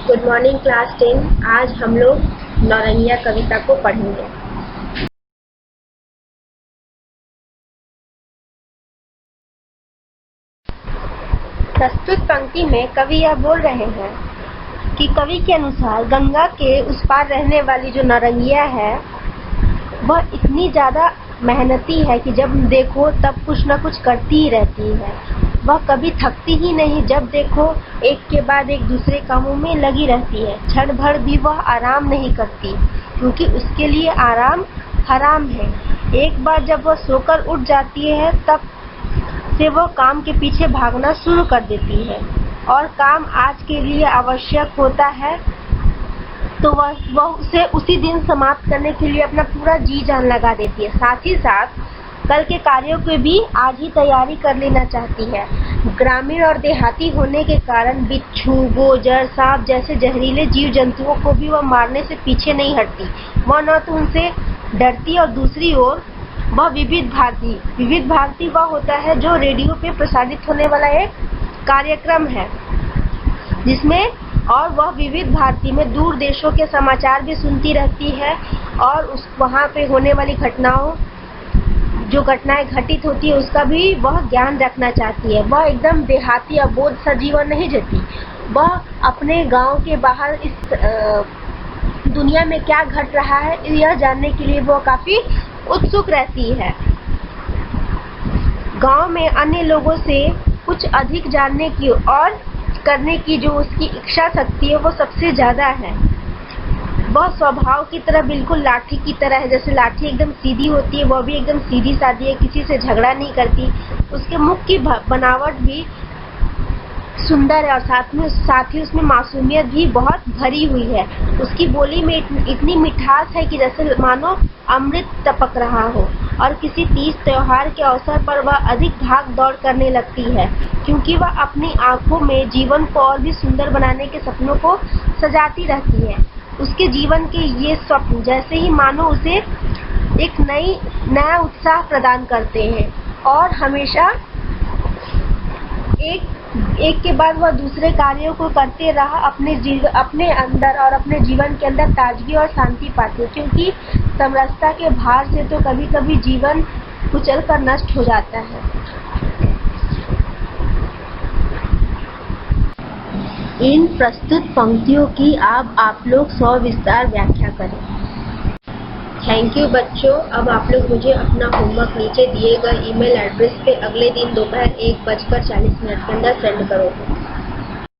Good morning class 10। आज हम लोग नौरंगिया कविता को पढ़ेंगे। प्रस्तुत पंक्ति में कवि यह बोल रहे हैं कि कवि के अनुसार गंगा के उस पार रहने वाली जो नौरंगिया है वह इतनी ज़्यादा मेहनती है कि जब देखो तब कुछ न कुछ करती ही रहती है। वह कभी थकती ही नहीं, जब देखो एक के बाद एक दूसरे कामों में लगी रहती है। क्षण भर भी वह आराम नहीं करती, क्योंकि उसके लिए आराम हराम है। एक बार जब वह सोकर उठ जाती है तब से वह काम के पीछे भागना शुरू कर देती है, और काम आज के लिए आवश्यक होता है तो वह उसे उसी दिन समाप्त करने के लिए अपना पूरा जी जान लगा देती है। साथ ही साथ कल के कार्यों की भी आज ही तैयारी कर लेना चाहती है। ग्रामीण और देहाती होने के कारण बिच्छू, गोजर, सांप जैसे जहरीले जीव जंतुओं को भी वह मारने से पीछे नहीं हटती। वह न तो उनसे डरती, और दूसरी ओर वह विविध भारती वह होता है जो रेडियो पे प्रसारित होने वाला एक कार्यक्रम है, जिसमें और वह विविध भारती में दूर देशों के समाचार भी सुनती रहती है, और वहाँ पे होने वाली जो घटनाएं घटित होती है उसका भी वह ज्ञान रखना चाहती है। वह एकदम देहाती अबोध सा जीवन नहीं जीती। वह अपने गांव के बाहर इस दुनिया में क्या घट रहा है यह जानने के लिए वह काफी उत्सुक रहती है। गांव में अन्य लोगों से कुछ अधिक जानने की और करने की जो उसकी इच्छा शक्ति है वो सबसे ज्यादा है। वह स्वभाव की तरह बिल्कुल लाठी की तरह है। जैसे लाठी एकदम सीधी होती है, वह भी एकदम सीधी सादी है, किसी से झगड़ा नहीं करती। उसके मुख की बनावट भी सुंदर है, और साथ ही उसमें मासूमियत भी बहुत भरी हुई है। उसकी बोली में इतनी मिठास है कि जैसे मानो अमृत टपक रहा हो। और किसी तीज त्योहार के अवसर पर वह अधिक भाग दौड़ करने लगती है, क्योंकि वह अपनी आंखों में जीवन को और भी सुंदर बनाने के सपनों को सजाती रहती है। उसके जीवन के ये स्वप्न जैसे ही मानो उसे एक नया उत्साह प्रदान करते हैं, और हमेशा एक के बाद वह दूसरे कार्यों को करते रहा अपने अंदर और अपने जीवन के अंदर ताजगी और शांति पाते, क्योंकि समरसता के भार से तो कभी कभी जीवन कुचल कर नष्ट हो जाता है। इन प्रस्तुत पंक्तियों की आप लोग सविस्तार व्याख्या करें। थैंक यू बच्चों। अब आप लोग मुझे अपना होमवर्क नीचे दिए गए ईमेल एड्रेस पे अगले दिन दोपहर 1:40 के अंदर सेंड करोगे।